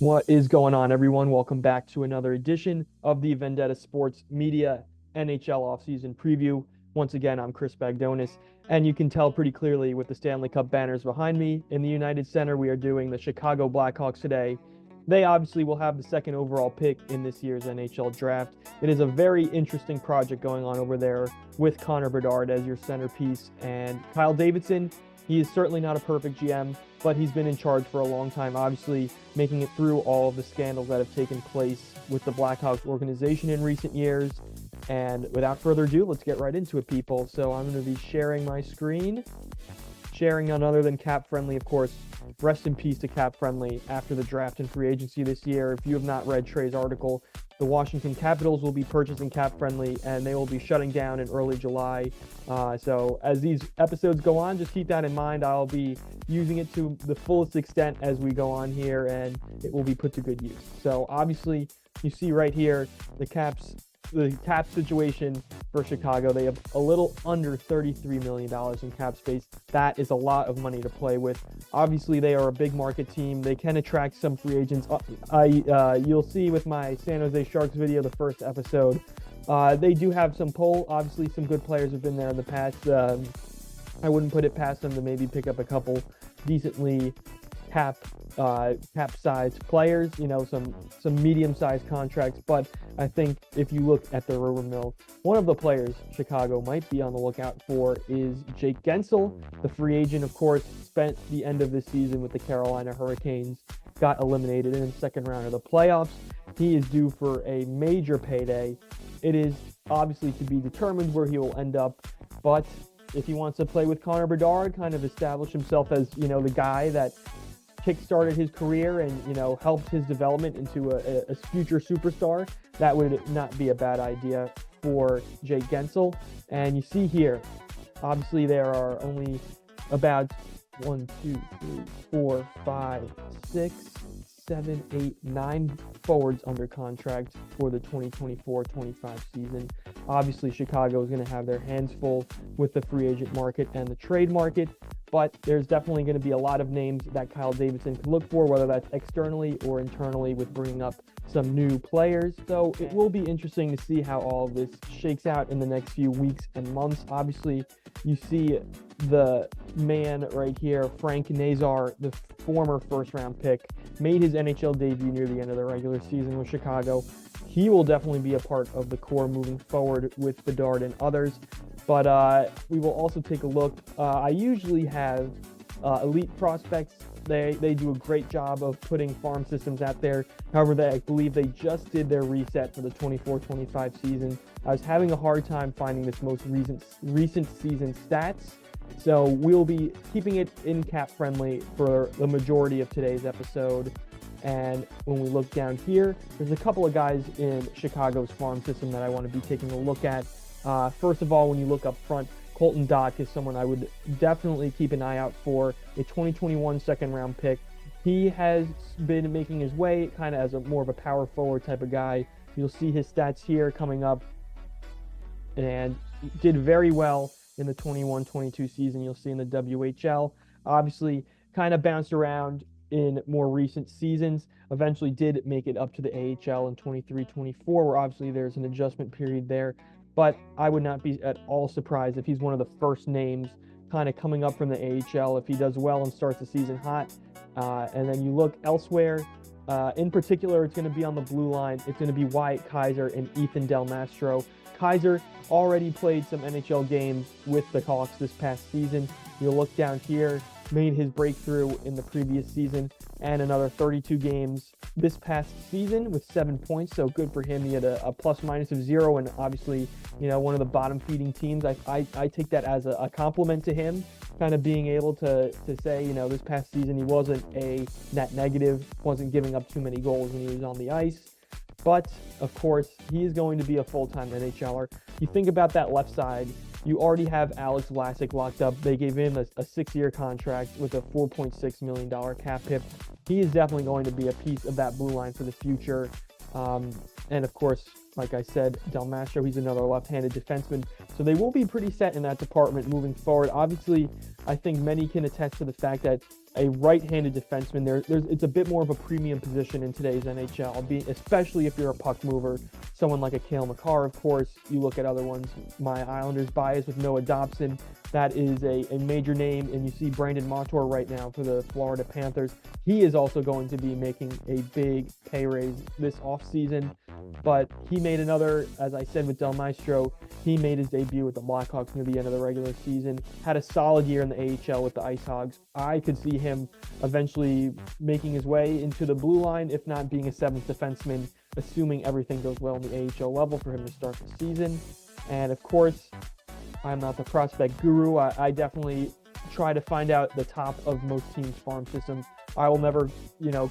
What is going on, everyone? Welcome back to another edition of the Vendetta Sports Media NHL Offseason Preview. Once again, I'm Chris Bagdonis, and you can tell pretty clearly with the Stanley Cup banners behind me. In the United Center, we are doing the Chicago Blackhawks today. They obviously will have the second overall pick in this year's NHL draft. It is a very interesting project going on over there with Connor Bedard as your centerpiece and Kyle Davidson. He is certainly not a perfect GM, but he's been in charge for a long time, obviously making it through all of the scandals that have taken place with the Blackhawks organization in recent years. And without further ado, let's get right into it, people. So I'm going to be sharing my screen, sharing none other than Cap Friendly, of course. Rest in peace to Cap Friendly after the draft and free agency this year. If you have not read Trey's article, the Washington Capitals will be purchasing Cap Friendly, and they will be shutting down in early July. So as these episodes go on, just keep that in mind. I'll be using it to the fullest extent as we go on here, and it will be put to good use. So obviously, you see right here the cap situation for Chicago. They have a little under $33 million in cap space. That is a lot of money to play with. Obviously, they are a big market team. They can attract some free agents. You'll see with my San Jose Sharks video, the first episode, they do have some pull. Obviously, some good players have been there in the past. I wouldn't put it past them to maybe pick up a couple decently cap sized players, some medium sized contracts. But I think if you look at the rumor mill, one of the players Chicago might be on the lookout for is Jake Gensel, the free agent. Of course, spent the end of the season with the Carolina Hurricanes, got eliminated in the second round of the playoffs. He is due for a major payday. It is obviously to be determined where he will end up, but if he wants to play with Connor Bedard, kind of establish himself as, the guy that kickstarted his career and, helped his development into a future superstar, that would not be a bad idea for Jake Gensel. And you see here, obviously there are only about 1, 2, 3, 4, 5, 6, 7, 8, 9 forwards under contract for the 2024-25 season. Obviously, Chicago is going to have their hands full with the free agent market and the trade market, but there's definitely going to be a lot of names that Kyle Davidson could look for, whether that's externally or internally with bringing up some new players. So it will be interesting to see how all of this shakes out in the next few weeks and months. Obviously, you see the man right here, Frank Nazar, the former first-round pick, made his NHL debut near the end of the regular season with Chicago. He will definitely be a part of the core moving forward with Bedard and others. But we will also take a look. I usually have elite prospects. They do a great job of putting farm systems out there. However, I believe they just did their reset for the 24-25 season. I was having a hard time finding this most recent season stats. So we'll be keeping it in cap friendly for the majority of today's episode. And when we look down here, there's a couple of guys in Chicago's farm system that I want to be taking a look at. First of all, when you look up front, Colton Dach is someone I would definitely keep an eye out for, a 2021 second-round pick. He has been making his way kind of as more of a power forward type of guy. You'll see his stats here coming up, and did very well in the 21-22 season. You'll see in the WHL. Obviously, kind of bounced around in more recent seasons. Eventually did make it up to the AHL in 23-24, where obviously there's an adjustment period there. But I would not be at all surprised if he's one of the first names kind of coming up from the AHL if he does well and starts the season hot. And then you look elsewhere. In particular, it's going to be on the blue line. It's going to be Wyatt Kaiser and Ethan Del Mastro. Kaiser already played some NHL games with the Hawks this past season. You'll look down here, made his breakthrough in the previous season, and another 32 games this past season with 7 points. So good for him. He had a plus minus of 0, and obviously, one of the bottom feeding teams. I take that as a compliment to him, kind of being able to say, this past season he wasn't a net negative, wasn't giving up too many goals when he was on the ice. But, of course, he is going to be a full-time NHLer. You think about that left side, you already have Alex Vlasic locked up. They gave him a 6-year contract with a $4.6 million cap hit. He is definitely going to be a piece of that blue line for the future. And, of course, like I said, Del Mastro, he's another left-handed defenseman. So they will be pretty set in that department moving forward. Obviously, I think many can attest to the fact that a right-handed defenseman. It's a bit more of a premium position in today's NHL, especially if you're a puck mover. Someone like a Cale Makar, of course. You look at other ones. My Islanders bias with Noah Dobson. That is a major name. And you see Brandon Montour right now for the Florida Panthers. He is also going to be making a big pay raise this offseason. But he made another, as I said with Del Maestro, he made his debut with the Blackhawks near the end of the regular season. Had a solid year in the AHL with the Ice Hogs. I could see him eventually making his way into the blue line, if not being a seventh defenseman, assuming everything goes well in the AHL level for him to start the season. And of course, I'm not the prospect guru. I definitely try to find out the top of most teams' farm systems. I will never,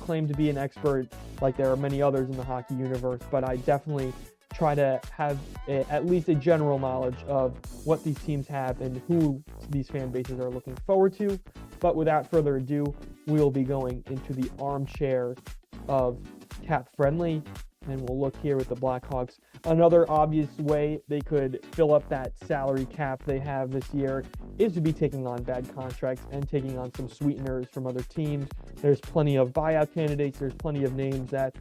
claim to be an expert like there are many others in the hockey universe, but I definitely try to have at least a general knowledge of what these teams have and who these fan bases are looking forward to. But without further ado, we will be going into the armchair of cap friendly, and we'll look here with the Blackhawks. Another obvious way they could fill up that salary cap they have this year is to be taking on bad contracts and taking on some sweeteners from other teams. There's plenty of buyout candidates. There's plenty of names that,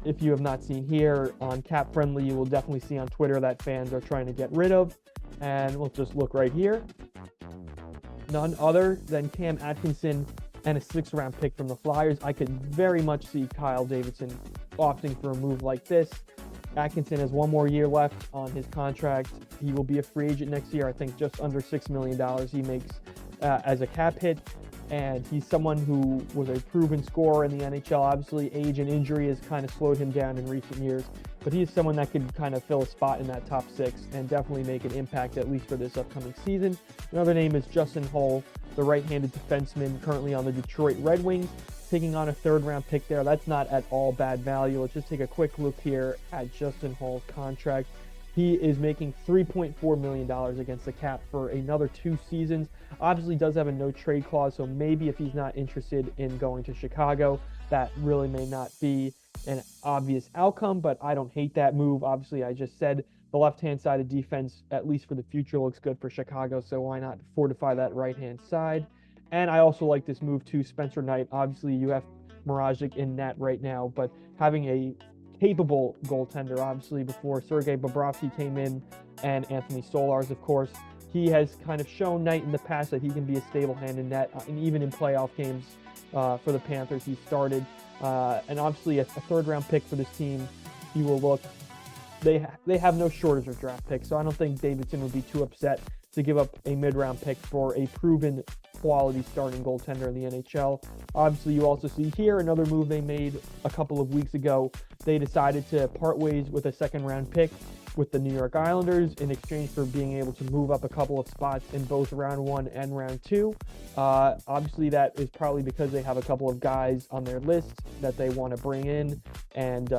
if you have not seen here on Cap Friendly, you will definitely see on Twitter that fans are trying to get rid of. And we'll just look right here. None other than Cam Atkinson and a 6th-round pick from the Flyers. I could very much see Kyle Davidson opting for a move like this. Atkinson has one more year left on his contract. He will be a free agent next year. I think just under $6 million he makes as a cap hit. And he's someone who was a proven scorer in the NHL. Obviously, age and injury has kind of slowed him down in recent years. But he's someone that could kind of fill a spot in that top 6 and definitely make an impact, at least for this upcoming season. Another name is Justin Holl, the right-handed defenseman currently on the Detroit Red Wings, taking on a 3rd-round pick there. That's not at all bad value. Let's just take a quick look here at Justin Holl's contract. He is making $3.4 million against the cap for another 2 seasons. Obviously does have a no-trade clause, so maybe if he's not interested in going to Chicago, that really may not be an obvious outcome, but I don't hate that move. Obviously, I just said the left-hand side of defense, at least for the future, looks good for Chicago, so why not fortify that right-hand side? And I also like this move too, Spencer Knight. Obviously, you have Mrazek in net right now, but having a capable goaltender, obviously, before Sergei Bobrovsky came in and Anthony Stolarz, of course, he has kind of shown Knight in the past that he can be a stable hand in net, and even in playoff games for the Panthers, he started. And obviously, a 3rd-round pick for this team, you will look. They have no shortage of draft picks, so I don't think Davidson would be too upset to give up a mid-round pick for a proven quality starting goaltender in the NHL. Obviously, you also see here another move they made a couple of weeks ago. They decided to part ways with a 2nd-round pick with the New York Islanders in exchange for being able to move up a couple of spots in both round 1 and round 2. Obviously, that is probably because they have a couple of guys on their list that they want to bring in and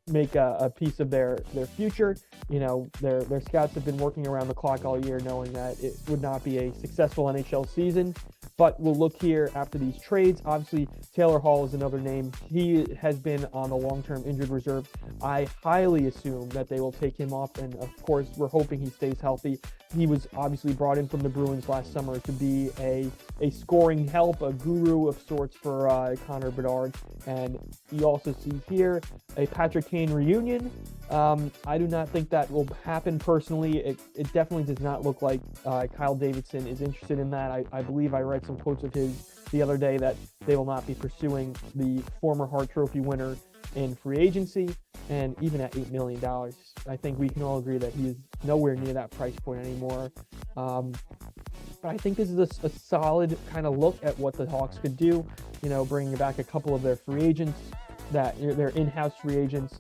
make a piece of their future. Their scouts have been working around the clock all year knowing that it would not be a successful NHL season. But we'll look here after these trades. Obviously, Taylor Hall is another name. He has been on the long-term injured reserve. I highly assume that they will take him off, and of course, we're hoping he stays healthy. He was obviously brought in from the Bruins last summer to be a scoring help, a guru of sorts for Connor Bedard. And you also see here a Patrick Kane reunion. I do not think that will happen personally. It definitely does not look like Kyle Davidson is interested in that. I believe I read some quotes of his the other day that they will not be pursuing the former Hart Trophy winner in free agency. And even at $8 million, I think we can all agree that he is nowhere near that price point anymore. But I think this is a solid kind of look at what the Hawks could do, bringing back a couple of their free agents, that their in-house free agents,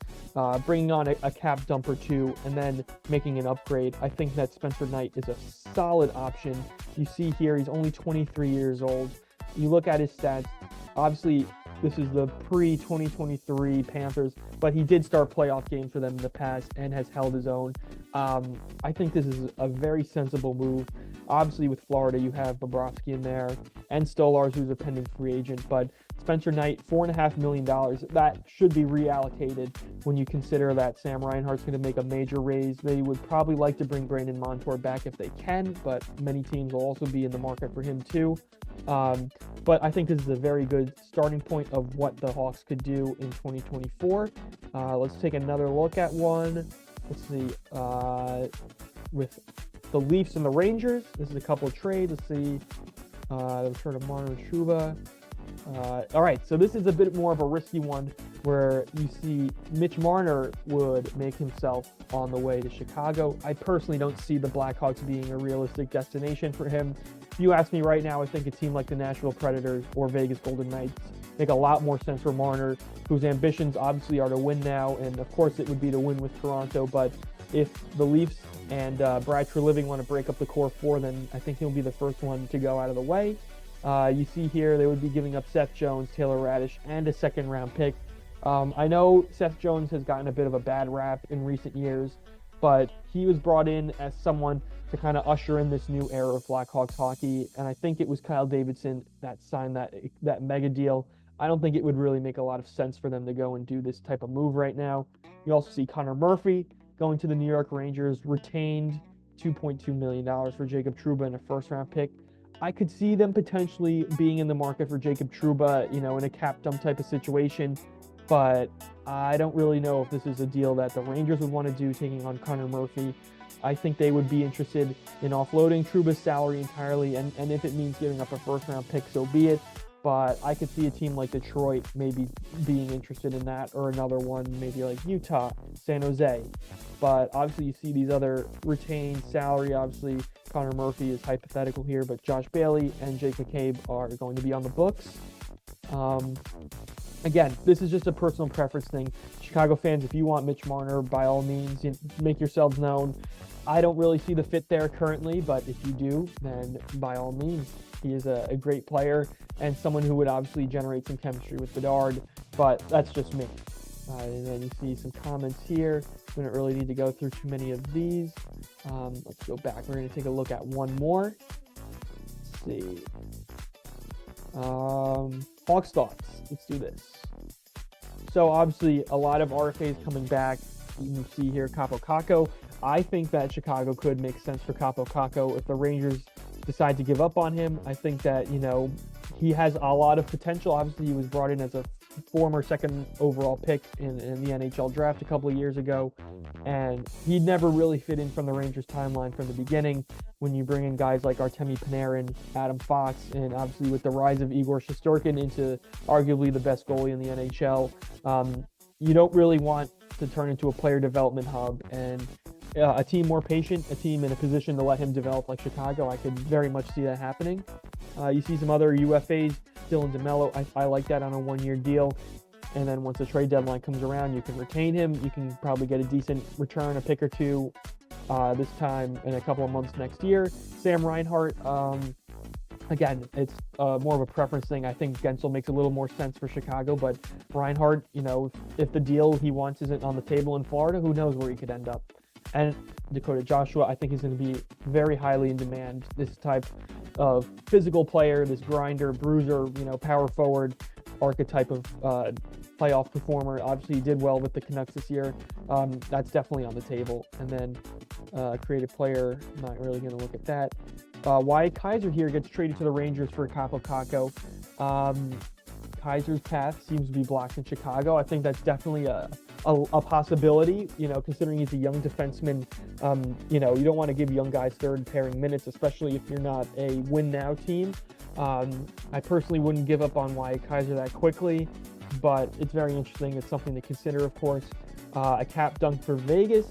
bringing on a cap dump or 2, and then making an upgrade. I think that Spencer Knight is a solid option. You see here, he's only 23 years old. You look at his stats, obviously, this is the pre-2023 Panthers, but he did start playoff games for them in the past and has held his own. I think this is a very sensible move. Obviously, with Florida, you have Bobrovsky in there and Stolarz, who's a pending free agent. But Spencer Knight, $4.5 million, that should be reallocated when you consider that Sam Reinhart's going to make a major raise. They would probably like to bring Brandon Montour back if they can, but many teams will also be in the market for him too. But I think this is a very good starting point of what the Hawks could do in 2024. Let's take another look at one. Let's see. With the Leafs and the Rangers, this is a couple of trades. Let's see. The return of Marner and Trouba. All right, so this is a bit more of a risky one where you see Mitch Marner would make himself on the way to Chicago. I personally don't see the Blackhawks being a realistic destination for him. If you ask me right now, I think a team like the Nashville Predators or Vegas Golden Knights make a lot more sense for Marner, whose ambitions obviously are to win now, and of course it would be to win with Toronto, but if the Leafs and Brad Treliving want to break up the core four, then I think he'll be the first one to go out of the way. You see here they would be giving up Seth Jones, Taylor Radish, and a second-round pick. I know Seth Jones has gotten a bit of a bad rap in recent years, but he was brought in as someone to kind of usher in this new era of Blackhawks hockey, and I think it was Kyle Davidson that signed that mega deal. I don't think it would really make a lot of sense for them to go and do this type of move right now. You also see Connor Murphy going to the New York Rangers, retained $2.2 million for Jacob Trouba and a first-round pick. I could see them potentially being in the market for Jacob Trouba, in a cap dump type of situation, but I don't really know if this is a deal that the Rangers would want to do, taking on Connor Murphy. I think they would be interested in offloading Trouba's salary entirely, and if it means giving up a first-round pick, so be it. But I could see a team like Detroit maybe being interested in that, or another one, maybe like Utah, San Jose. But obviously you see these other retained salary. Obviously Connor Murphy is hypothetical here, but Josh Bailey and Jake McCabe are going to be on the books. Again, this is just a personal preference thing. Chicago fans, if you want Mitch Marner, by all means, make yourselves known. I don't really see the fit there currently, but if you do, then by all means. He is a great player and someone who would obviously generate some chemistry with Bedard, but that's just me. And then you see some comments here. We don't really need to go through too many of these. Let's go back. We're going to take a look at one more. Let's see. Hawks thoughts. Let's do this. So obviously a lot of RFAs coming back. You can see here Kaapo Kakko. I think that Chicago could make sense for Kaapo Kakko if the Rangers decide to give up on him. I think that, he has a lot of potential. Obviously, he was brought in as a former second overall pick in the NHL draft a couple of years ago, and he never really fit in from the Rangers timeline from the beginning. When you bring in guys like Artemi Panarin, Adam Fox, and obviously with the rise of Igor Shesterkin into arguably the best goalie in the NHL, you don't really want to turn into a player development hub, and a team more patient, a team in a position to let him develop like Chicago, I could very much see that happening. You see some other UFAs, Dylan DeMello, I like that on a one-year deal. And then once the trade deadline comes around, you can retain him. You can probably get a decent return, a pick or two this time in a couple of months next year. Sam Reinhart, again, it's more of a preference thing. I think Gensel makes a little more sense for Chicago, but Reinhart, if the deal he wants isn't on the table in Florida, who knows where he could end up. And Dakota Joshua, I think he's going to be very highly in demand. This type of physical player, this grinder, bruiser, power forward archetype of playoff performer. Obviously, he did well with the Canucks this year. That's definitely on the table. And then creative player, not really going to look at that. Wyatt Kaiser here gets traded to the Rangers for Kaapo Kakko. Kaiser's path seems to be blocked in Chicago. I think that's definitely a possibility, considering he's a young defenseman. You don't want to give young guys third pairing minutes, especially if you're not a win now team. I personally wouldn't give up on Wyatt Kaiser that quickly, but it's very interesting. It's something to consider, of course. A cap dunk for Vegas,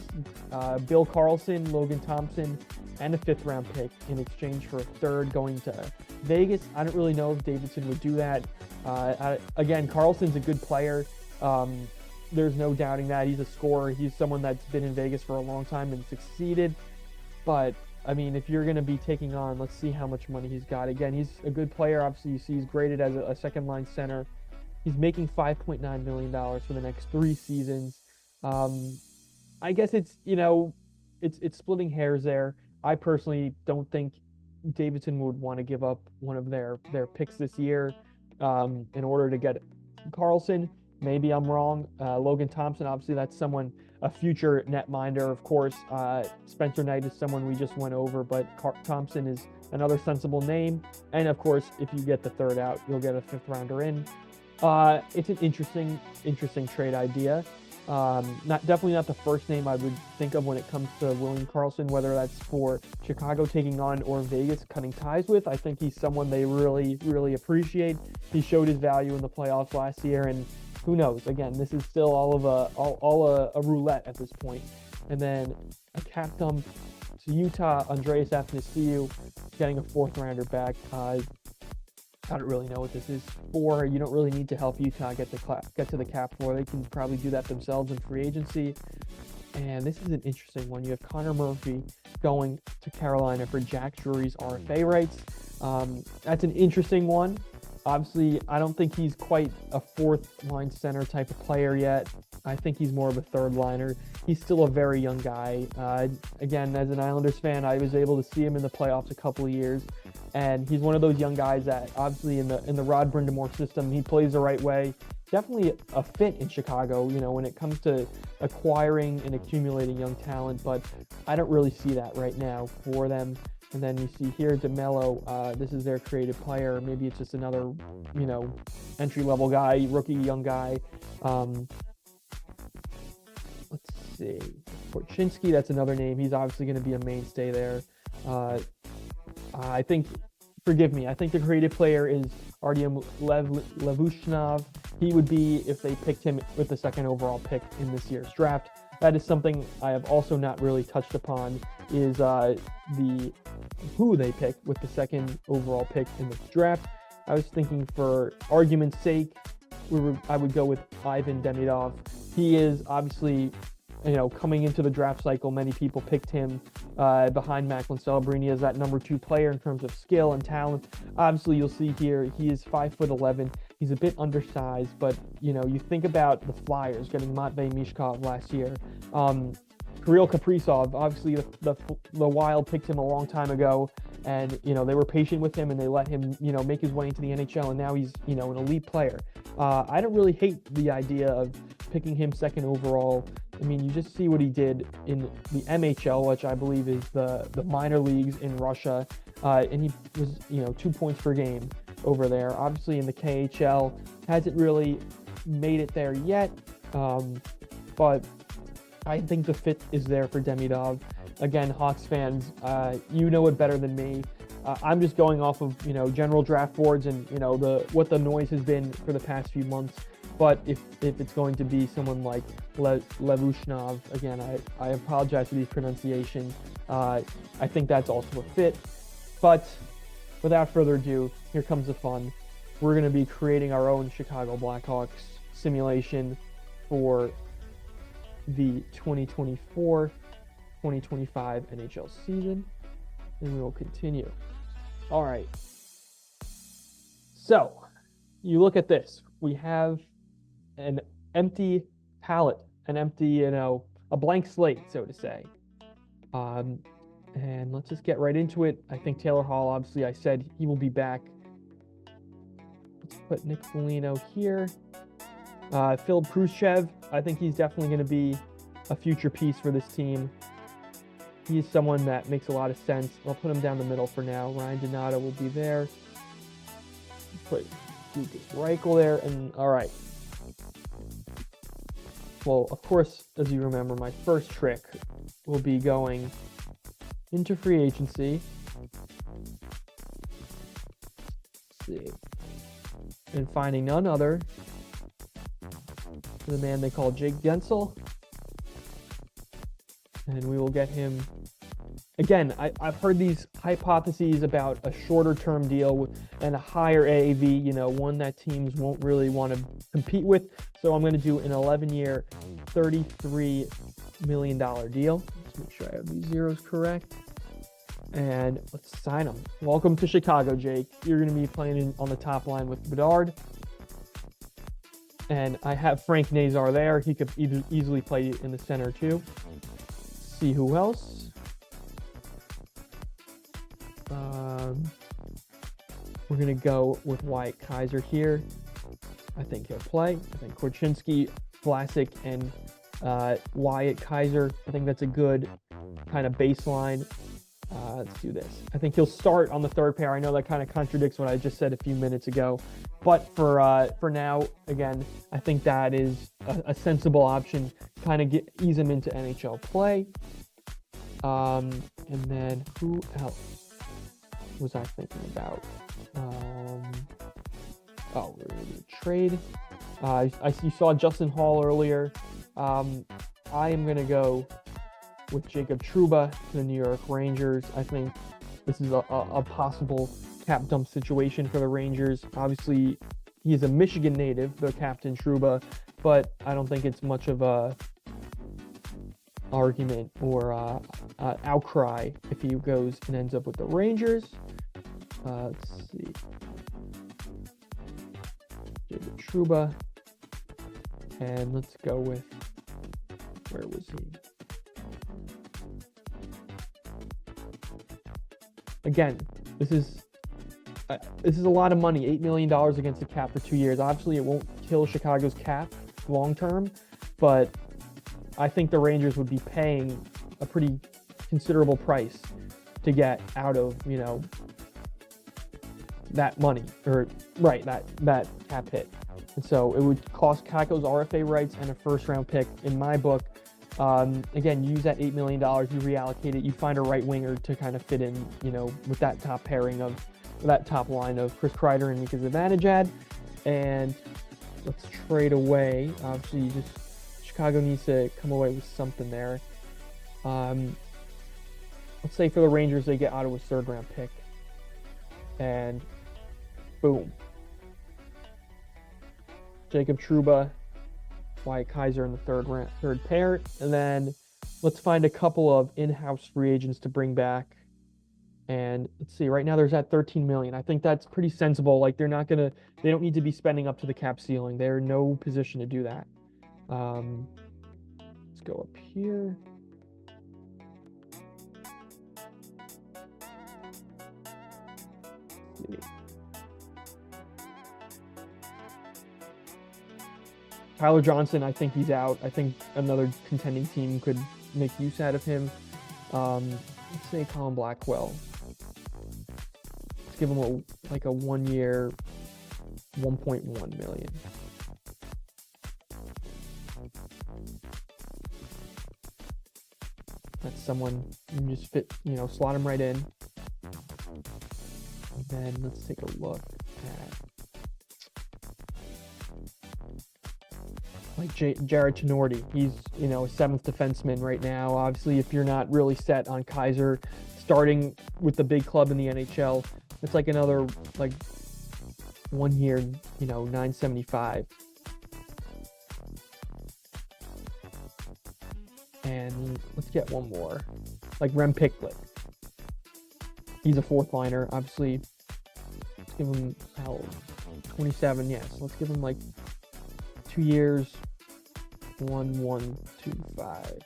Bill Karlsson, Logan Thompson, and a 5th round pick in exchange for a 3rd going to Vegas. I don't really know if Davidson would do that. Again, Karlsson's a good player. There's no doubting that. He's a scorer. He's someone that's been in Vegas for a long time and succeeded. But, if you're going to be taking on, let's see how much money he's got. Again, he's a good player. Obviously, you see he's graded as a second-line center. He's making $5.9 million for the next 3 seasons. I guess it's, it's splitting hairs there. I personally don't think Davidson would want to give up one of their picks this year in order to get Karlsson. Maybe I'm wrong. Logan Thompson, obviously that's someone, a future netminder, of course. Spencer Knight is someone we just went over, but Thompson is another sensible name. And of course, if you get the third out, you'll get a 5th rounder in. It's an interesting trade idea. Definitely not the first name I would think of when it comes to William Karlsson, whether that's for Chicago taking on or Vegas cutting ties with. I think he's someone they really appreciate. He showed his value in the playoffs last year, and who knows? Again, this is still all a roulette at this point. And then a cap dump to Utah, Andreas Athanasiou, getting a 4th rounder back. I don't really know what this is for. You don't really need to help Utah get to the cap floor. They can probably do that themselves in free agency. And this is an interesting one. You have Connor Murphy going to Carolina for Jack Drury's RFA rights. That's an interesting one. Obviously, I don't think he's quite a 4th-line center type of player yet. I think he's more of a 3rd-liner. He's still a very young guy. Again, as an Islanders fan, I was able to see him in the playoffs a couple of years. And he's one of those young guys that obviously in the Rod Brind'Amour system, he plays the right way. Definitely a fit in Chicago, when it comes to acquiring and accumulating young talent, but I don't really see that right now for them. And then you see here DeMello, this is their creative player. Maybe it's just another, entry-level guy, rookie, young guy. Let's see. Korchinski, that's another name. He's obviously going to be a mainstay there. I think the creative player is Artyom Levushnov. He would be if they picked him with the 2nd overall pick in this year's draft. That is something I have also not really touched upon, is who they picked with the 2nd overall pick in this draft. I was thinking, for argument's sake, I would go with Ivan Demidov. He is obviously, coming into the draft cycle, many people picked him behind Macklin Celebrini as that number 2 player in terms of skill and talent. Obviously, you'll see here, he is 5'11". He's a bit undersized, but, you think about the Flyers getting Matvei Mishkov last year. Kirill Kaprizov, obviously the Wild picked him a long time ago, and, they were patient with him and they let him, make his way into the NHL, and now he's, an elite player. I don't really hate the idea of picking him 2nd overall. I mean, you just see what he did in the MHL, which I believe is the minor leagues in Russia, and he was, 2 points per game over there. Obviously, in the KHL, hasn't really made it there yet, but I think the fit is there for Demidov. Again, Hawks fans, you know it better than me. I'm just going off of, general draft boards and, what the noise has been for the past few months. But if it's going to be someone like Levushnov, again, I apologize for the pronunciation. I think that's also a fit. But without further ado, here comes the fun. We're going to be creating our own Chicago Blackhawks simulation for the 2024-2025 NHL season. And we will continue. All right. So, you look at this. We have an empty palette, a blank slate, so to say. And let's just get right into it. I think Taylor Hall, obviously, I said he will be back. Let's put Nick Foligno here. Phil Khrushchev, I think he's definitely going to be a future piece for this team. He's someone that makes a lot of sense. I'll put him down the middle for now. Ryan Donato will be there. Put Lucas Reichel there, and all right. Well, of course, as you remember, my first trick will be going into free agency. Let's see. And finding none other than the man they call Jake Gensel. And we will get him. Again, I've heard these hypotheses about a shorter term deal and a higher AAV, one that teams won't really want to compete with. So I'm going to do an 11-year, $33 million deal. Let's make sure I have these zeros correct. And let's sign him. Welcome to Chicago, Jake. You're going to be playing on the top line with Bedard. And I have Frank Nazar there. He could easily play in the center too. See who else. We're going to go with Wyatt Kaiser here. I think he'll play. I think Korchinski, Vlasic, and Wyatt Kaiser. I think that's a good kind of baseline. Let's do this. I think he'll start on the third pair. I know that kind of contradicts what I just said a few minutes ago, but for now, again, I think that is a sensible option. Kind of ease him into NHL play. And then who else was I thinking about? We're gonna do a trade. You saw Justin Hall earlier. I am gonna go with Jacob Trouba to the New York Rangers. I think this is a possible cap dump situation for the Rangers. Obviously, he is a Michigan native, the captain Trouba, but I don't think it's much of a argument or outcry if he goes and ends up with the Rangers. Let's see. Jacob Trouba. And let's go with, where was he? Again, this is a lot of money, $8 million against the cap for 2 years. Obviously, it won't kill Chicago's cap long term, but I think the Rangers would be paying a pretty considerable price to get out of, that money, or that cap hit. And so it would cost Chicago's RFA rights and a first-round pick, in my book. Again, use that $8 million, you reallocate it, you find a right winger to kind of fit in, with that top pairing of that top line of Chris Kreider and Mika Zibanejad. And let's trade away. Obviously, Chicago needs to come away with something there. Let's say for the Rangers, they get Ottawa's third-round pick. And boom. Jacob Trouba, Wyatt Kaiser in the third pair, and then let's find a couple of in-house free agents to bring back. And let's see, right now there's at $13 million. I think that's pretty sensible. Like they don't need to be spending up to the cap ceiling. They're in no position to do that. Let's go up here. Tyler Johnson, I think he's out. I think another contending team could make use out of him. Let's say Colin Blackwell. Let's give him a 1 year, $1.1 million. That's someone you can just fit, slot him right in. And then let's take a look at Jared Tenorti. He's, a seventh defenseman right now. Obviously, if you're not really set on Kaiser starting with the big club in the NHL, it's like another 1 year, $975. And let's get one more, like Rem Pitlick. He's a fourth liner. Obviously, let's give him 27. Yes, let's give him 2 years, $1,125.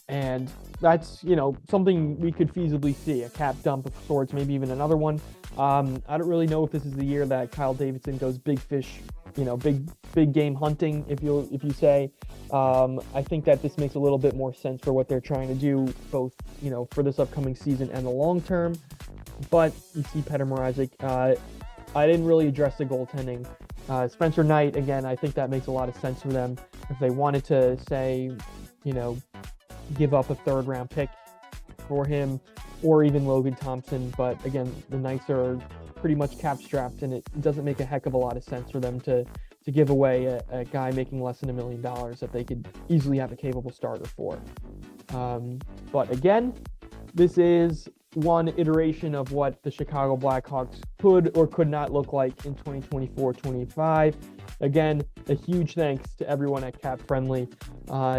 And that's, something we could feasibly see, a cap dump of sorts, maybe even another one. I don't really know if this is the year that Kyle Davidson goes big fish, big game hunting, if you say. I think that this makes a little bit more sense for what they're trying to do, both, for this upcoming season and the long term. But you see Petr Mrazek. I didn't really address the goaltending. Spencer Knight, again, I think that makes a lot of sense for them. If they wanted to say, give up a third-round pick for him, or even Logan Thompson. But again, the Knights are pretty much cap-strapped, and it doesn't make a heck of a lot of sense for them to give away a guy making less than $1 million that they could easily have a capable starter for. But again, this is one iteration of what the Chicago Blackhawks could or could not look like in 2024-25. Again, a huge thanks to everyone at Cap Friendly.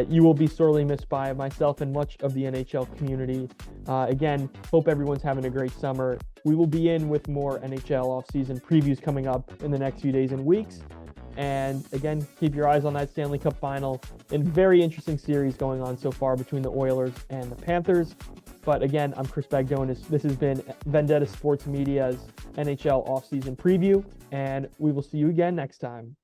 You will be sorely missed by myself and much of the NHL community. Again, hope everyone's having a great summer. We will be in with more NHL offseason previews coming up in the next few days and weeks. And again, keep your eyes on that Stanley Cup final. A very interesting series going on so far between the Oilers and the Panthers. But again, I'm Chris Bagdonis. This has been Vendetta Sports Media's NHL Offseason Preview, and we will see you again next time.